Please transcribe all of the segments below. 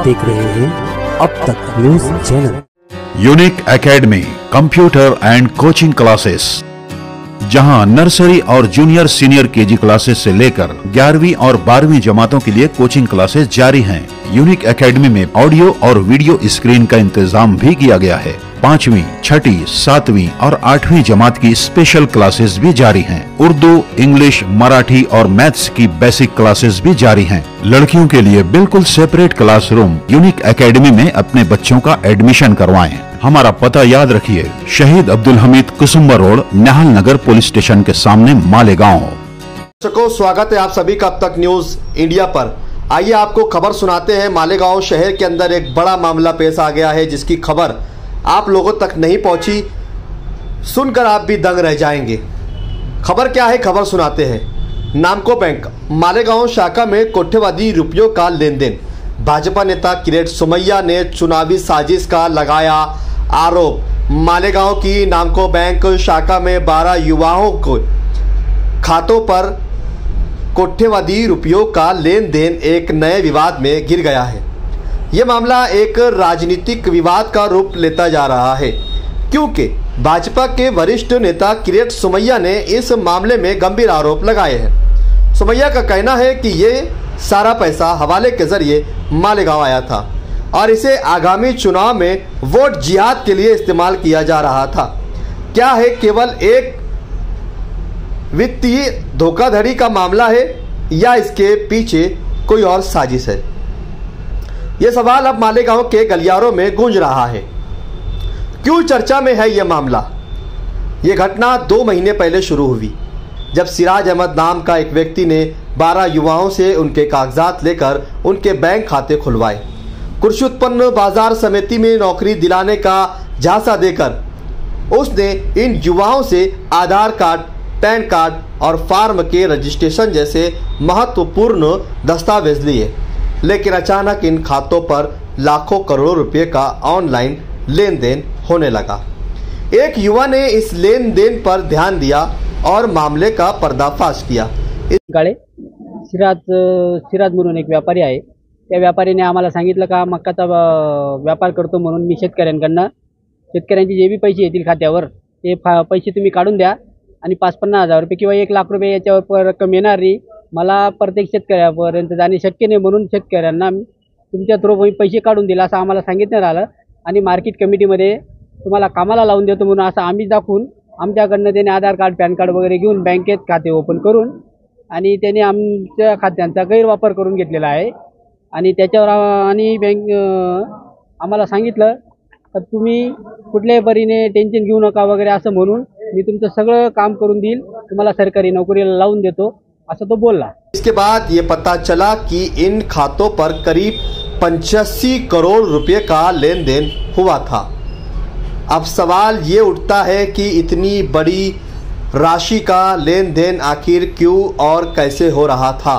देख रहे हैं अब तक news channel. Unique academy computer end coaching classes, जहां नर्सरी और जूनियर सीनियर केजी क्लासेस से लेकर 11वीं और 12वीं जमातों के लिए कोचिंग क्लासेस जारी हैं। यूनिक एकेडमी में ऑडियो और वीडियो स्क्रीन का इंतजाम भी किया गया है। 5वीं, 6ठी, 7वीं और 8वीं जमात की स्पेशल क्लासेस भी जारी हैं। उर्दू, इंग्लिश, मराठी और मैथ्स की बेसिक क्लासेस भी जारी हैं। लड़कियों के लिए बिल्कुल सेपरेट क्लासरूम। यूनिक एकेडमी में अपने बच्चों का एडमिशन करवाएं। हमारा पता याद रखिए, शहीद अब्दुल हमीद कुसुम्बा रोड, निहाल नगर पुलिस स्टेशन के सामने, मालेगांव। दर्शकों, स्वागत है आप सभी का अब तक न्यूज इंडिया पर। आइए आपको खबर सुनाते हैं। मालेगांव शहर के अंदर एक बड़ा मामला पेश आ गया है, जिसकी खबर आप लोगों तक नहीं पहुंची। सुनकर आप भी दंग रह जाएंगे। खबर क्या है, खबर सुनाते हैं। नामको बैंक मालेगांव शाखा में कोट्यवधि रुपयों का लेन देन। भाजपा नेता किरीट सोमैया ने चुनावी साजिश का लगाया आरोप। मालेगांव की नामको बैंक शाखा में 12 युवाओं को खातों पर कोट्यवधि रुपयों का लेन देन एक नए विवाद में गिर गया है। ये मामला एक राजनीतिक विवाद का रूप लेता जा रहा है, क्योंकि भाजपा के वरिष्ठ नेता किरीट सोमैया ने इस मामले में गंभीर आरोप लगाए हैं। सोमैया का कहना है कि ये सारा पैसा हवाले के जरिए मालेगांव आया था और इसे आगामी चुनाव में वोट जिहाद के लिए इस्तेमाल किया जा रहा था। क्या है केवल एक वित्तीय धोखाधड़ी का मामला है या इसके पीछे कोई और साजिश है? यह सवाल अब मालेगांव के गलियारों में गूंज रहा है। क्यों चर्चा में है यह मामला? यह घटना 2 महीने पहले शुरू हुई, जब सिराज अहमद नाम का एक व्यक्ति ने 12 युवाओं से उनके कागजात लेकर उनके बैंक खाते खुलवाए। कृषि उत्पन्न बाजार समिति में नौकरी दिलाने का झांसा देकर उसने इन युवाओं से आधार कार्ड, पैन कार्ड और फार्म के रजिस्ट्रेशन जैसे महत्वपूर्ण दस्तावेज लिए, लेकिन अचानक इन खातों पर लाखों करोड़ों रुपए का ऑनलाइन लेन देन होने लगा। एक युवा ने इस लेन देन पर ध्यान दिया और मामले का पर्दाफाश किया। सिराज म्हणून एक व्यापारी आहे, त्या व्यापारीने आम्हाला सांगितलं का मक्काचा व्यापार करतो म्हणून मी शेतकऱ्यांचे जे भी पैसे येतील खात्यावर ते पैसे तुम्ही काढून द्या आणि 5-50 हजार रुपये किंवा 1 लाख रुपये याच्यावर रक्कम येणार नाही। मला प्रत्येक शेतकऱ्यापर्यंत जाणे शक्य नाही, म्हणून शेतकऱ्यांना तुमच्या थ्रू पैसे काढून दिला असं आम्हाला सांगितलं आलं आणि मार्केट कमिटीमध्ये तुम्हाला कामाला लावून देतो म्हणून असं आम्ही दाखवून आमच्याकडनं त्याने आधार कार्ड, पॅन कार्ड वगैरे घेऊन बँकेत खाते ओपन करून आणि त्याने आमच्या खात्यांचा गैरवापर करून घेतलेला आहे आणि त्याच्यावर आणि बँक आम्हाला सांगितलं तर तुम्ही कुठल्याही परीने टेन्शन घेऊ नका वगैरे असं म्हणून मी तुमचं सगळं काम करून देईल, तुम्हाला सरकारी नौकरीला लावून देतो असं तो बोला। इसके बाद ये पता चला कि इन खातों पर करीब 85 करोड़ रुपए का लेन देन हुआ था। अब सवाल ये उठता है कि इतनी बड़ी राशि का लेन देन आखिर क्यों और कैसे हो रहा था?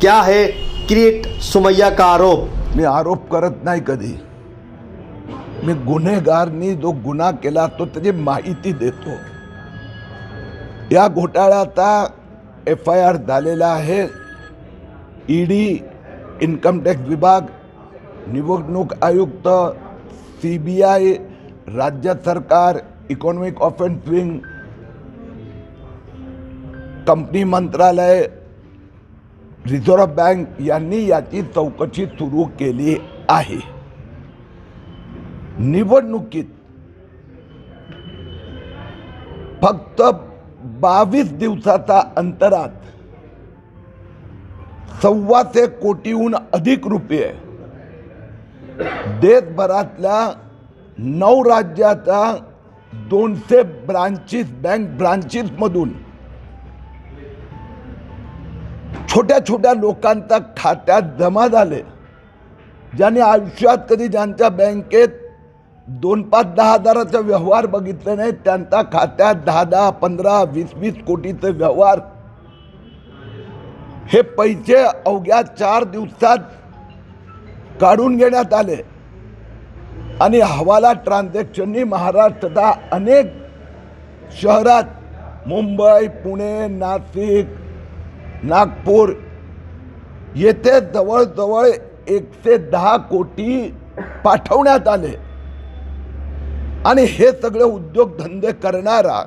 क्या है किरीट सोमैया का आरोप? मी आरोप करत नाही कधी। मी गुन्हेगारनी जो गुन्हा केला तो त्याची माहिती देतो। या घोटाळ्याचा FIR झालेला आहे। ईडी, इन्कम टॅक्स विभाग, निवडणूक आयुक्त, CBI, राज्य सरकार, इकॉनॉमिक ऑफेन्स विंग, कंपनी मंत्रालय, रिझर्व्ह बँक यांनी याची चौकशी सुरू केली आहे। निवडणुकीत फक्त 22 दिवसाचा अंतरात 1.25 कोटीहून अधिक रुपये देशभरातल्या 9 राज्याच्या 200 बँक ब्रांचेस मधून छोट्या छोट्या लोकांच्या खात्यात जमा झाले, ज्यांनी आयुष्यात कधी ज्यांच्या बँकेत 2-5-10 हजाराचा व्यवहार बघितले नाही, त्यांच्या खात्यात 10-10, 15, 20-20 कोटीचे व्यवहार। हे पैसे अवघ्या 4 दिवसात काढून घेण्यात आले आणि हवाला ट्रान्झॅक्शननी महाराष्ट्राच्या अनेक शहरात मुंबई, पुणे, नाशिक, नागपूर येथे जवळजवळ 110 कोटी पाठवण्यात आले आणि हे सगळे उद्योगधंदे करणारा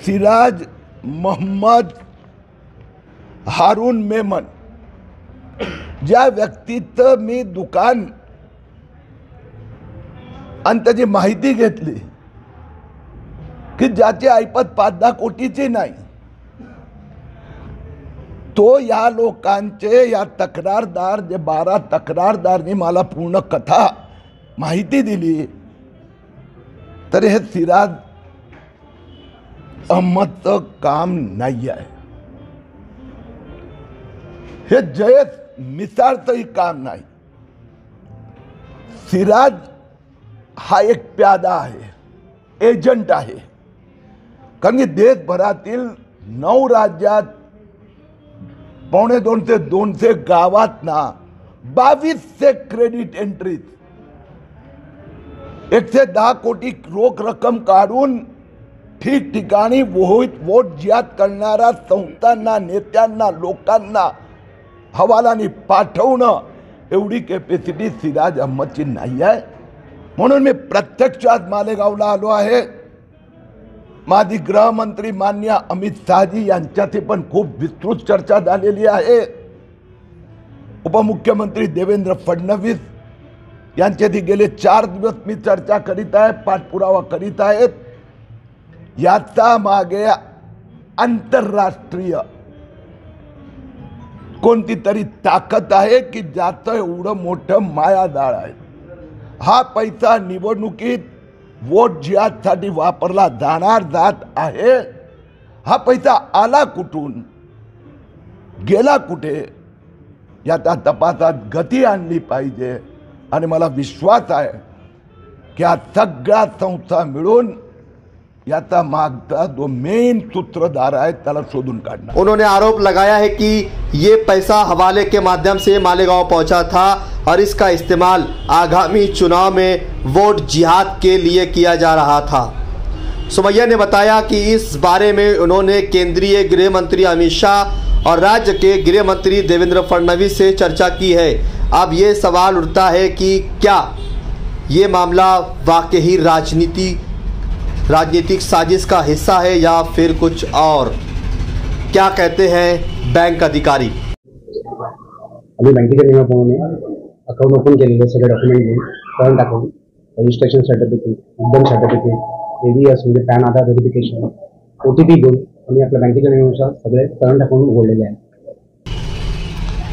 सिराज मोहम्मद हारून मेमन ज्या व्यक्तीचं मी दुकान आणि त्याची माहिती घेतली की ज्याची ऐपत 5-10 कोटीची नाही, तो या लोकांचे या तक्रारदार जे 12 तक्रारदारनी मला पूर्ण कथा माहिती दिली, तर हे सिराज अहमदचं काम नाही आहे, हे जयेश मिसाळचंही काम नाही। सिराज हा एक प्यादा आहे, एजंट आहे, कारण की देशभरातील 9 राज्यात 1.25 ते 200 गावात ना 2200 क्रेडिट एंट्रीज 110 कोटी रोख रक्कम काढून ठिकठिकाणी वोट जिहाद करणाऱ्या संस्थांना, नेत्यांना, लोकांना हवालाने पाठवणं एवढी कॅपॅसिटी सिराज अहमदची नाही आहे। म्हणून मी प्रत्यक्षात मालेगावला आलो आहे। माजी गृहमंत्री माननीय अमित शहाजी यांच्याशी पण खूप विस्तृत चर्चा झालेली आहे। उपमुख्यमंत्री देवेंद्र फडणवीस यांच्याशी गेले 4 दिवस मी चर्चा करीत आहे, पाठपुरावा करीत आहेत। याचा मागे आंतरराष्ट्रीय कोणती तरी ताकद आहे की ज्याचं एवढं मोठं मायाजाळ आहे। हा पैसा निवडणुकीत वोट जिहादसाठी वापरला जात आहे। हा पैसा आला कुठून, गेला कुठे, याचा तपासात गती आणली पाहिजे आणि मला विश्वास आहे की हा सगळ्या संस्था मिळून याचा मागचा जो मेन सूत्रधार है त्याला शोधून काढना। उन्होंने आरोप लगाया है कि ये पैसा हवाले के माध्यम से मालेगांव पहुंचा था और इसका इस्तेमाल आगामी चुनाव में वोट जिहाद के लिए किया जा रहा था। सुमैया ने बताया कि इस बारे में उन्होंने केंद्रीय गृह मंत्री अमित शाह और राज्य के गृह मंत्री देवेंद्र फडणवीस से चर्चा की है। अब ये सवाल उठता है कि क्या ये मामला वाकई राजनीतिक साजिश का हिस्सा है या फिर कुछ और, क्या कहते हैं बैंक अधिकारी। अभी बँकेच्या नियमाप्रमाणे अकाउंट ओपन केलेले सगळे डॉक्युमेंट घेऊन current account, registration certificate, income certificate, ABS म्हणजे पॅन आधार व्हेरिफिकेशन, OTP घेऊन आम्ही आपल्या बँकेच्या नियमानुसार सगळे करंट अकाउंट उघडलेले आहेत।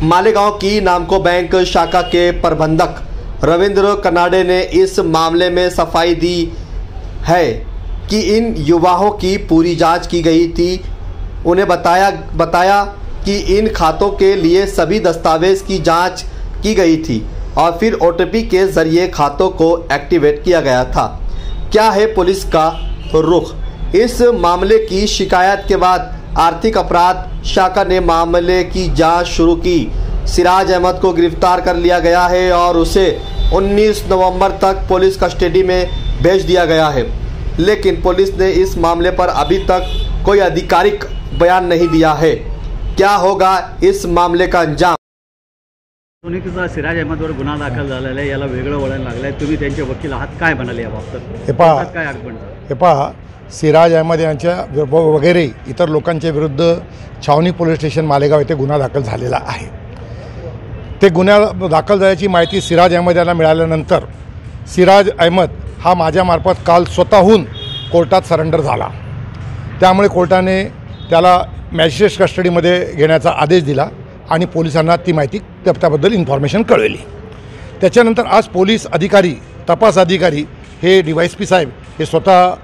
मालेगांव की नामको बैंक शाखा के प्रबंधक रविंद्र कनाडे ने इस मामले में सफाई दी है कि इन युवाओं की पूरी जांच की गई थी। उन्हें बताया कि इन खातों के लिए सभी दस्तावेज की जांच की गई थी और फिर OTP के जरिए खातों को एक्टिवेट किया गया था। क्या है पुलिस का रुख। इस मामले की शिकायत के बाद आर्थिक अपराध शाखा ने मामले की जांच शुरू की। सिराज अहमद को गिरफ्तार कर लिया गया है और उसे 19 नवंबर तक पुलिस कस्टडी में भेज दिया गया है, लेकिन पुलिस ने इस मामले पर अभी तक कोई आधिकारिक बयान नहीं दिया है। क्या होगा इस मामले का अंजाम। सिराज अहमदवर गुन्हा दाखल झालेला आहे, याला वेगळं वळण लागलंय, तुम्ही त्यांचे वकील आहात, काय म्हणाले याबाबत? काय हे पहा, सिराज अहमद यांच्या वगैरे इतर लोकांच्या विरुद्ध छावणी पोलीस स्टेशन मालेगाव येथे गुन्हा दाखल झालेला आहे। ते गुन्हा दाखल झाल्याची माहिती सिराज अहमद यांना मिळाल्यानंतर सिराज अहमद हा माझ्यामार्फत काल स्वतःहून कोर्टात सरेंडर झाला। त्यामुळे कोर्टाने त्याला मॅजिस्ट्रेट कस्टडीमध्ये घेण्याचा आदेश दिला आणि पोलिसांना ती माहिती त्याबद्दल इन्फॉर्मेशन कळवली। त्याच्यानंतर आज पोलीस अधिकारी, तपास अधिकारी हे DYSP साहेब हे स्वतः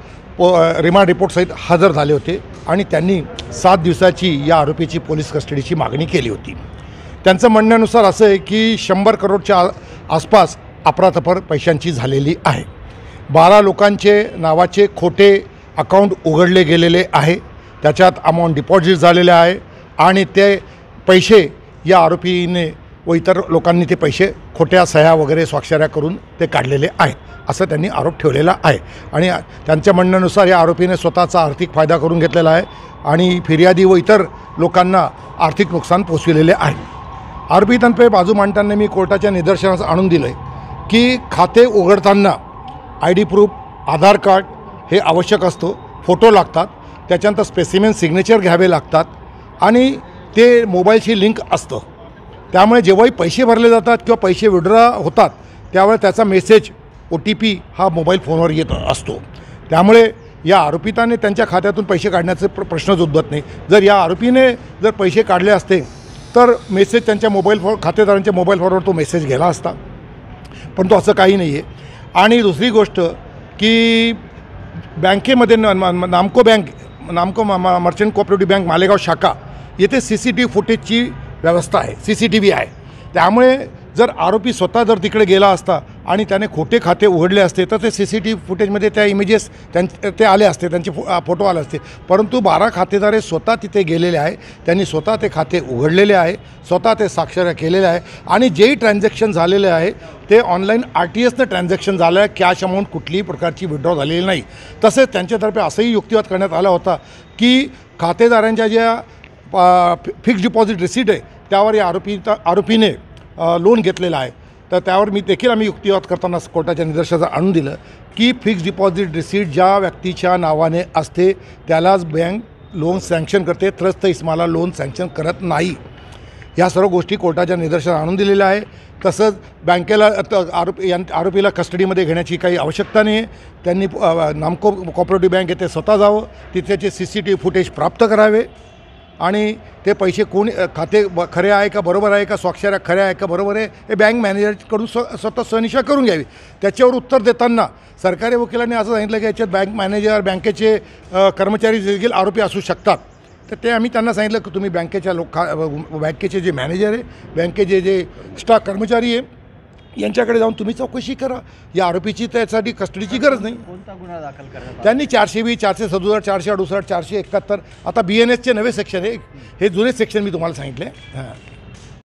रिमांड रिपोर्टसहित हजर झाले होते आणि त्यांनी 7 दिवसाची या आरोपीची पोलीस कस्टडीची मागणी केली होती। त्यांचं म्हणण्यानुसार असं आहे की 100 करोडच्या आसपास अफरातफर पैशांची झालेली आहे। 12 लोकांचे नावाचे खोटे अकाउंट उघडले गेलेले आहे, त्याच्यात अमाऊंट डिपॉझिट झालेले आहे आणि ते पैसे या आरोपीने व इतर लोकांनी ते पैसे खोट्या सह्या वगैरे स्वाक्षऱ्या करून ते काढलेले आहेत, असं त्यांनी आरोप ठेवलेला आहे। आणि त्यांच्या म्हणण्यानुसार या आरोपीने स्वतःचा आर्थिक फायदा करून घेतलेला आहे आणि फिर्यादी व इतर लोकांना आर्थिक नुकसान पोचविलेले आहे। आरोपितांपैकी बाजू मांडताना मी कोर्टाच्या निदर्शनास आणून दिलं आहे की खाते उघडताना ID प्रूफ, आधार कार्ड हे आवश्यक असतो, फोटो लागतात, त्याच्यानंतर स्पेसिमेन सिग्नेचर घ्यावे लागतात आणि ते मोबाईलशी लिंक असतं. त्यामुळे जेव्हाही पैसे भरले जातात किंवा पैसे विड्रॉ होतात त्यावेळेस त्याचा मेसेज OTP हा मोबाईल फोनवर येत असतो. त्यामुळे या आरोपिताने त्यांच्या खात्यातून पैसे काढण्याचे प्रश्नच उद्भवत नाही. जर या आरोपीने जर पैसे काढले असते तर मेसेज त्यांच्या मोबाईल फोन खातेदारांच्या मोबाईल फोनवर तो मेसेज गेला असता, पण तो असं काही नाही आहे. आणि दुसरी गोष्ट की बँकेमध्ये नामको मर्चंट कोऑपरेटिव्ह बँक मालेगाव शाखा येथे CCTV फुटेजची व्यवस्था आहे, CCTV आहे. त्यामुळे जर आरोपी स्वतः जर तिकडे गेला असता आणि त्याने खोटे खाते उघडले असते तर ते CCTV फुटेजमध्ये त्या इमेजेस ते आले असते, त्यांचे फोटो आले असते. परंतु 12 खातेदार स्वतः तिथे गेलेले आहे, त्यांनी स्वतः ते खाते उघडलेले आहे, स्वतः ते साक्षर केलेले आहे आणि जेही ट्रान्झॅक्शन झालेले आहे ते ऑनलाईन RTSनं ट्रान्झॅक्शन झालं आहे. कॅश अमाऊंट कुठलीही प्रकारची विड्रॉ झालेली नाही. तसेच त्यांच्यातर्फे असंही युक्तिवाद करण्यात आला होता की खातेदारांच्या ज्या फिक्स्ड डिपॉझिट रिसीट आहे त्यावर या आरोपीने लोन घेतलेलं आहे. तर त्यावर आम्ही युक्तिवाद करताना कोर्टाच्या निदर्शनास आणून दिलं की फिक्स्ड डिपॉझिट रिसीट ज्या व्यक्तीच्या नावाने असते त्यालाच बँक लोन सँक्शन करते, त्रस्त इस्माला लोन सँक्शन करत नाही. ह्या सर्व गोष्टी कोर्टाच्या निदर्शनास आणून दिलेल्या आहे. तसंच बँकेला आरोपीला कस्टडीमध्ये घेण्याची काही आवश्यकता नाही आहे. त्यांनी नामको कोऑपरेटिव्ह बँक येथे स्वतः जावं, तिथेचे CCTV फुटेज प्राप्त करावे आणि ते पैसे कोण खाते खरे आहे का बरोबर आहे का, स्वाक्षऱ्या खऱ्या आहे का बरोबर आहे हे बँक मॅनेजरकडून स्वतः स्वनिशा करून घ्यावी. त्याच्यावर उत्तर देताना सरकारी वकिलांनी असं सांगितलं की याच्यात बँक मॅनेजर, बँकेचे कर्मचारी देखील आरोपी असू शकतात. तर ते आम्ही त्यांना सांगितलं की तुम्ही बँकेचे जे मॅनेजर आहे, बँकेचे जे स्टाफ कर्मचारी आहे यांच्याकडे जाऊन तुम्ही चौकशी करा. या आरोपीची त्यासाठी कस्टडीची गरज नाही. कोणता गुन्हा दाखल करण्यात आला? त्यांनी 420, 467, 468, 471 आता BNSचे नवे सेक्शन आहे, हे जुने सेक्शन मी तुम्हाला सांगितले. हां.